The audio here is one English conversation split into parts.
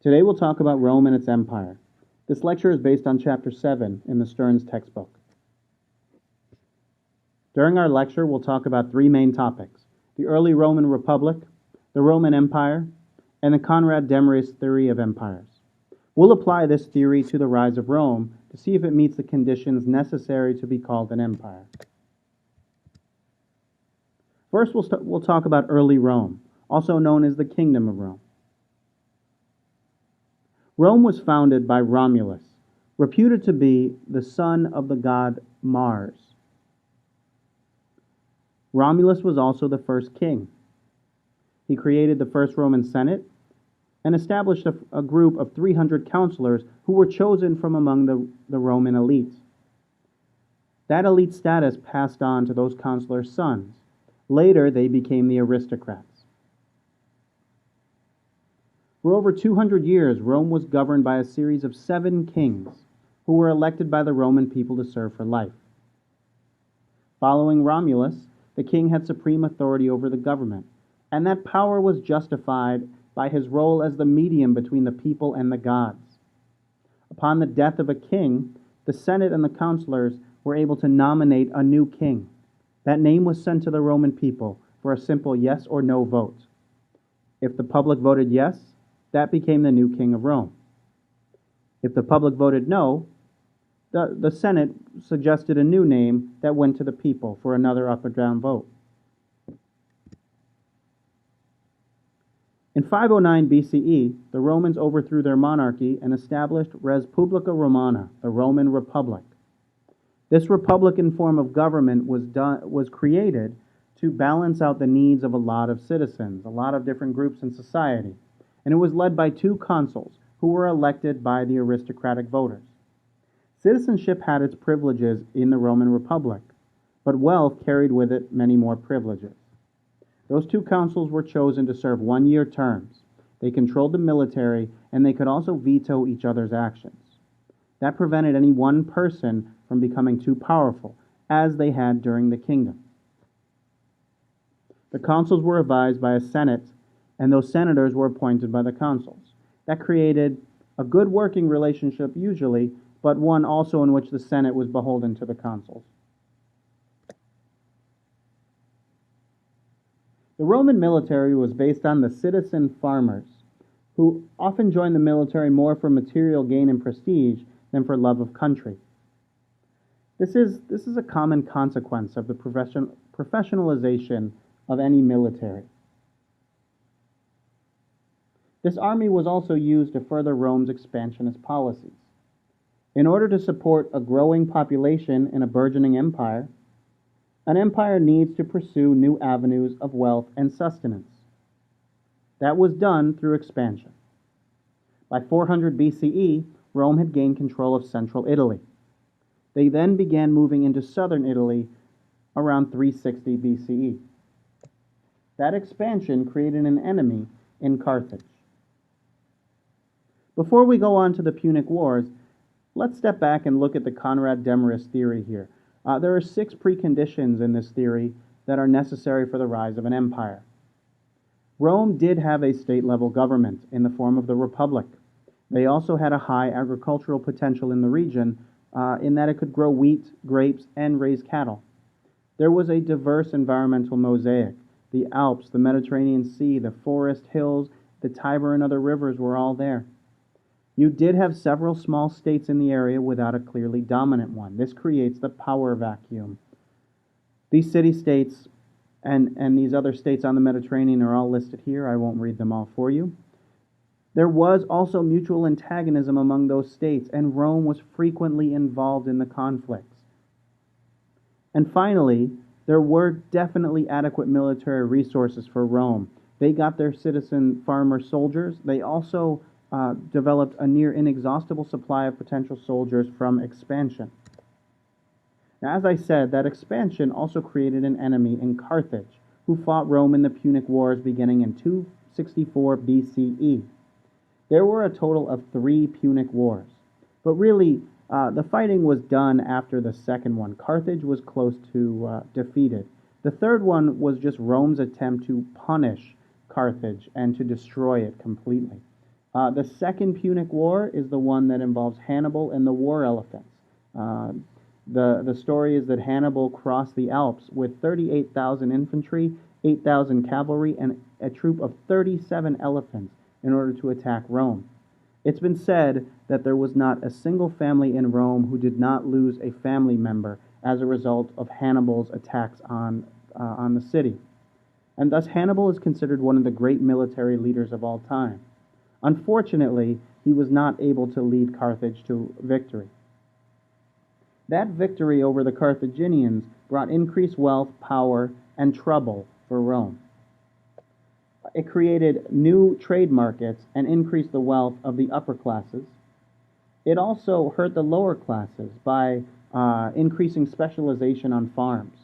Today we'll talk about Rome and its empire. This lecture is based on Chapter 7 in the Stearns textbook. During our lecture, we'll talk about three main topics: the early Roman Republic, the Roman Empire, and the Konrad Demarest theory of empires. We'll apply this theory to the rise of Rome to see if it meets the conditions necessary to be called an empire. First, we'll talk about early Rome, also known as the Kingdom of Rome. Rome was founded by Romulus, reputed to be the son of the god Mars. Romulus was also the first king. He created the first Roman Senate and established a group of 300 counselors who were chosen from among the Roman elites. That elite status passed on to those counselors' sons. Later, they became the aristocrats. For over 200 years, Rome was governed by a series of 7 kings who were elected by the Roman people to serve for life. Following Romulus, the king had supreme authority over the government, and that power was justified by his role as the medium between the people and the gods. Upon the death of a king, the Senate and the counselors were able to nominate a new king. That name was sent to the Roman people for a simple yes or no vote. If the public voted yes, that became the new king of Rome. If the public voted no, the Senate suggested a new name that went to the people for another up or down vote. In 509 BCE, the Romans overthrew their monarchy and established Res Publica Romana, the Roman Republic. This republican form of government was created to balance out the needs of a lot of citizens, a lot of different groups in society, and it was led by 2 consuls who were elected by the aristocratic voters. Citizenship had its privileges in the Roman Republic, but wealth carried with it many more privileges. Those 2 consuls were chosen to serve 1-year terms. They controlled the military, and they could also veto each other's actions. That prevented any one person from becoming too powerful, as they had during the kingdom. The consuls were advised by a senate, and those senators were appointed by the consuls. That created a good working relationship usually, but one also in which the Senate was beholden to the consuls. The Roman military was based on the citizen farmers, who often joined the military more for material gain and prestige than for love of country. This is a common consequence of the professionalization of any military. This army was also used to further Rome's expansionist policies. In order to support a growing population in a burgeoning empire, an empire needs to pursue new avenues of wealth and sustenance. That was done through expansion. By 400 BCE, Rome had gained control of central Italy. They then began moving into southern Italy around 360 BCE. That expansion created an enemy in Carthage. Before we go on to the Punic Wars, let's step back and look at the Konrad Demarest theory here. There are 6 preconditions in this theory that are necessary for the rise of an empire. Rome did have a state-level government in the form of the Republic. They also had a high agricultural potential in the region in that it could grow wheat, grapes, and raise cattle. There was a diverse environmental mosaic. The Alps, the Mediterranean Sea, the forest hills, the Tiber, and other rivers were all there. You did have several small states in the area without a clearly dominant one. This creates the power vacuum. These city-states and these other states on the Mediterranean are all listed here. I won't read them all for you. There was also mutual antagonism among those states, and Rome was frequently involved in the conflicts. And finally, there were definitely adequate military resources for Rome. They got their citizen farmer soldiers. They also developed a near inexhaustible supply of potential soldiers from expansion. Now, as I said, that expansion also created an enemy in Carthage, who fought Rome in the Punic Wars beginning in 264 BCE. There were a total of 3 Punic Wars, but really the fighting was done after the second one. Carthage was close to defeated. The third one was just Rome's attempt to punish Carthage and to destroy it completely. The Second Punic War is the one that involves Hannibal and the war elephants. Uh, the story is that Hannibal crossed the Alps with 38,000 infantry, 8,000 cavalry, and a troop of 37 elephants in order to attack Rome. It's been said that there was not a single family in Rome who did not lose a family member as a result of Hannibal's attacks on the city. And thus Hannibal is considered one of the great military leaders of all time. Unfortunately, he was not able to lead Carthage to victory. That victory over the Carthaginians brought increased wealth, power, and trouble for Rome. It created new trade markets and increased the wealth of the upper classes. It also hurt the lower classes by increasing specialization on farms.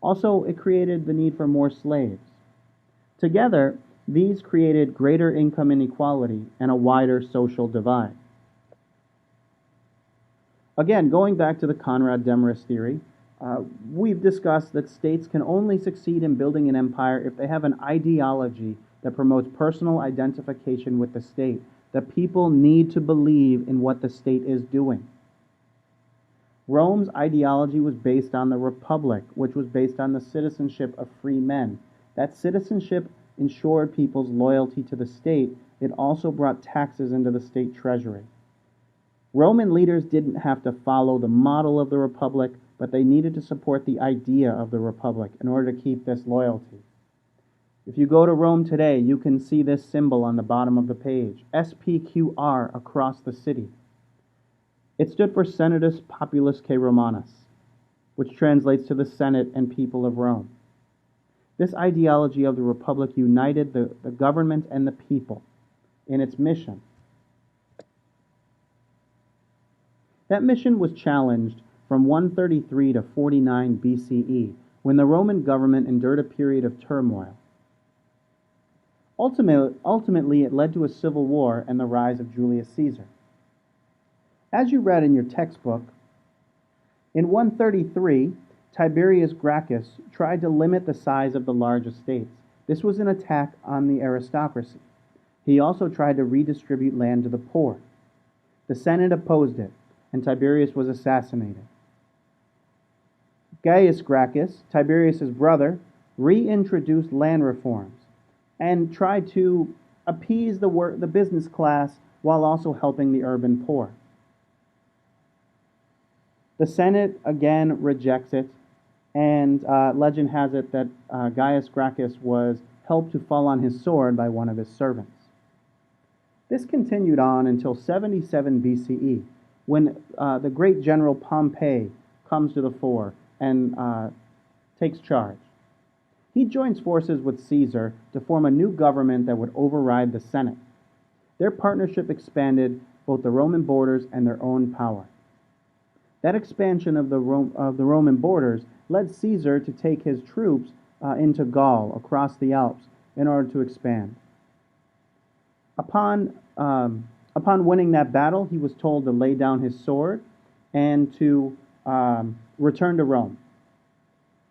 Also, it created the need for more slaves. Together, these created greater income inequality and a wider social divide. Again, going back to the Konrad Demarest theory, we've discussed that states can only succeed in building an empire if they have an ideology that promotes personal identification with the state, that people need to believe in what the state is doing. Rome's ideology was based on the Republic, which was based on the citizenship of free men. That citizenship ensured people's loyalty to the state. It also brought taxes into the state treasury. Roman leaders didn't have to follow the model of the Republic, but they needed to support the idea of the Republic in order to keep this loyalty. If you go to Rome today, you can see this symbol on the bottom of the page, SPQR across the city. It stood for Senatus Populus Q Romanus, which translates to the Senate and people of Rome. This ideology of the Republic united the government and the people in its mission. That mission was challenged from 133 to 49 BCE, when the Roman government endured a period of turmoil. Ultimately, it led to a civil war and the rise of Julius Caesar. As you read in your textbook, in 133, Tiberius Gracchus tried to limit the size of the large estates. This was an attack on the aristocracy. He also tried to redistribute land to the poor. The Senate opposed it, and Tiberius was assassinated. Gaius Gracchus, Tiberius' brother, reintroduced land reforms and tried to appease the business class while also helping the urban poor. The Senate again rejects it, and legend has it that Gaius Gracchus was helped to fall on his sword by one of his servants. This continued on until 77 BCE, when the great general Pompey comes to the fore and takes charge. He joins forces with Caesar to form a new government that would override the Senate. Their partnership expanded both the Roman borders and their own power. That expansion of the Roman borders led Caesar to take his troops into Gaul across the Alps in order to expand. Upon winning that battle, he was told to lay down his sword and to return to Rome.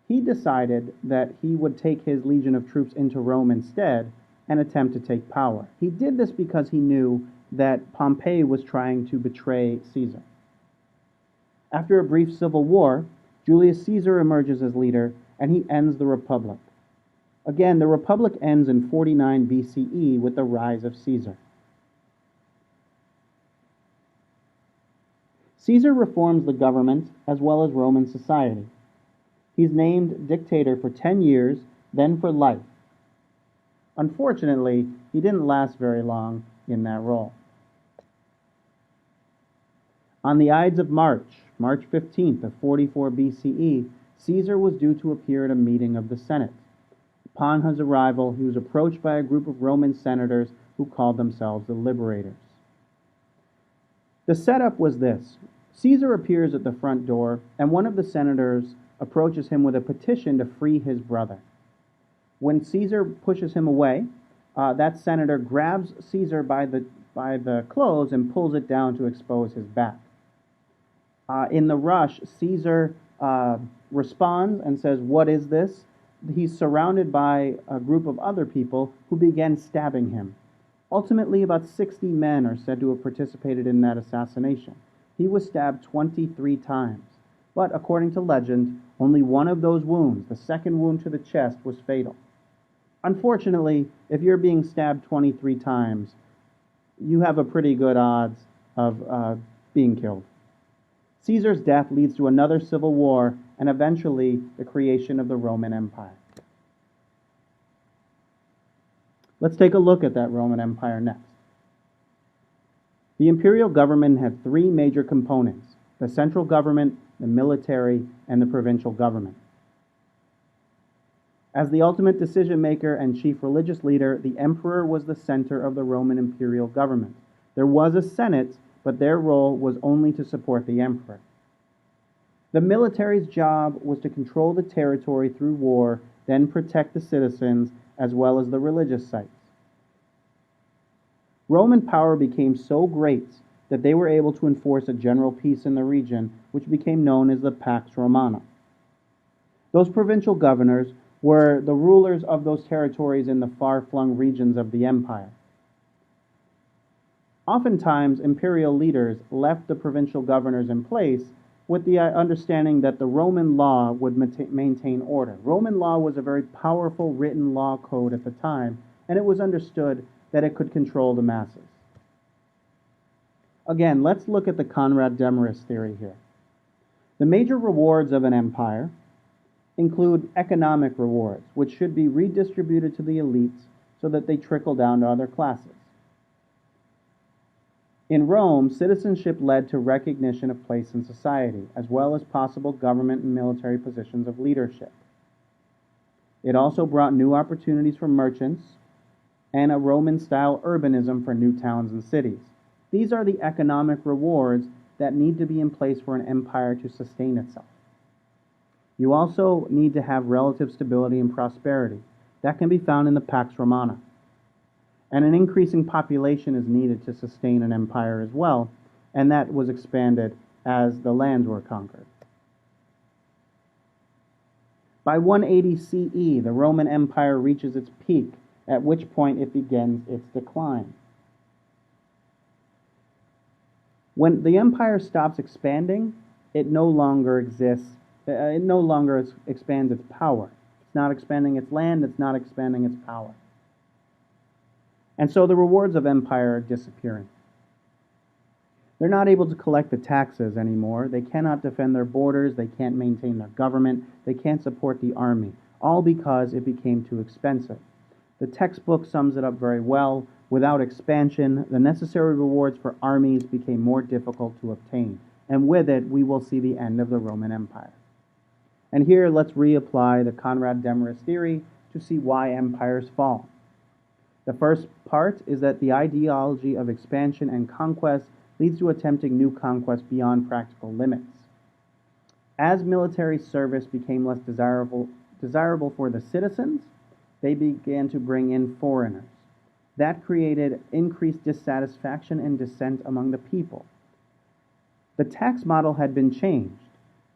He decided that he would take his legion of troops into Rome instead and attempt to take power. He did this because he knew that Pompey was trying to betray Caesar. After a brief civil war, Julius Caesar emerges as leader, and he ends the Republic. Again, the Republic ends in 49 BCE with the rise of Caesar. Caesar reforms the government as well as Roman society. He's named dictator for 10 years, then for life. Unfortunately, he didn't last very long in that role. On the Ides of March 15th of 44 BCE, Caesar was due to appear at a meeting of the Senate. Upon his arrival, he was approached by a group of Roman senators who called themselves the Liberators. The setup was this. Caesar appears at the front door, and one of the senators approaches him with a petition to free his brother. When Caesar pushes him away, that senator grabs Caesar by the clothes and pulls it down to expose his back. In the rush, Caesar responds and says, "What is this?" He's surrounded by a group of other people who begin stabbing him. Ultimately, about 60 men are said to have participated in that assassination. He was stabbed 23 times, but according to legend, only one of those wounds, the second wound to the chest, was fatal. Unfortunately, if you're being stabbed 23 times, you have a pretty good odds of being killed. Caesar's death leads to another civil war and eventually the creation of the Roman Empire. Let's take a look at that Roman Empire next. The imperial government had three major components: the central government, the military, and the provincial government. As the ultimate decision maker and chief religious leader, the emperor was the center of the Roman imperial government. There was a senate, but their role was only to support the emperor. The military's job was to control the territory through war, then protect the citizens as well as the religious sites. Roman power became so great that they were able to enforce a general peace in the region, which became known as the Pax Romana. Those provincial governors were the rulers of those territories in the far-flung regions of the empire. Oftentimes, imperial leaders left the provincial governors in place with the understanding that the Roman law would maintain order. Roman law was a very powerful written law code at the time, and it was understood that it could control the masses. Again, let's look at the Conrad Demarest theory here. The major rewards of an empire include economic rewards, which should be redistributed to the elites so that they trickle down to other classes. In Rome, citizenship led to recognition of place in society, as well as possible government and military positions of leadership. It also brought new opportunities for merchants and a Roman-style urbanism for new towns and cities. These are the economic rewards that need to be in place for an empire to sustain itself. You also need to have relative stability and prosperity. That can be found in the Pax Romana. And an increasing population is needed to sustain an empire as well, and that was expanded as the lands were conquered. By 180 CE, the Roman Empire reaches its peak, at which point it begins its decline. When the empire stops expanding, it no longer exists. It no longer expands its power. It's not expanding its land, it's not expanding its power. And so the rewards of empire are disappearing. They're not able to collect the taxes anymore. They cannot defend their borders. They can't maintain their government. They can't support the army, all because it became too expensive. The textbook sums it up very well. Without expansion, the necessary rewards for armies became more difficult to obtain. And with it, we will see the end of the Roman Empire. And here, let's reapply the Conrad Demarest theory to see why empires fall. The first part is that the ideology of expansion and conquest leads to attempting new conquests beyond practical limits. As military service became less desirable for the citizens, they began to bring in foreigners. That created increased dissatisfaction and dissent among the people. The tax model had been changed.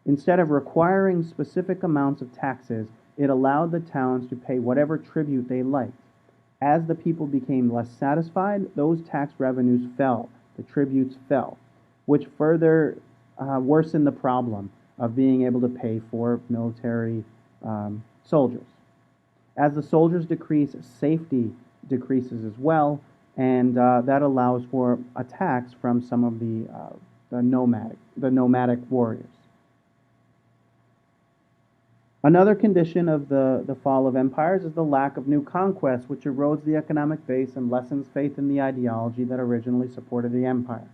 Instead of requiring specific amounts of taxes, it allowed the towns to pay whatever tribute they liked. As the people became less satisfied, those tax revenues fell, the tributes fell, which further worsened the problem of being able to pay for military soldiers. As the soldiers decrease, safety decreases as well, and that allows for attacks from some of the nomadic warriors. Another condition of the fall of empires is the lack of new conquests, which erodes the economic base and lessens faith in the ideology that originally supported the empire.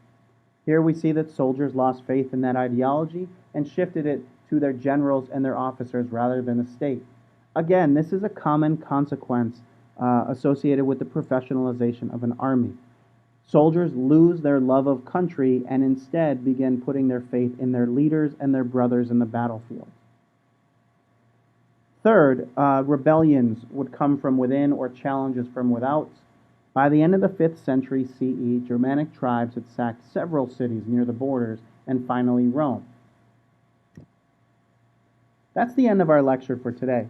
Here we see that soldiers lost faith in that ideology and shifted it to their generals and their officers rather than the state. Again, this is a common consequence associated with the professionalization of an army. Soldiers lose their love of country and instead begin putting their faith in their leaders and their brothers in the battlefield. Third, rebellions would come from within or challenges from without. By the end of the 5th century CE, Germanic tribes had sacked several cities near the borders and finally Rome. That's the end of our lecture for today.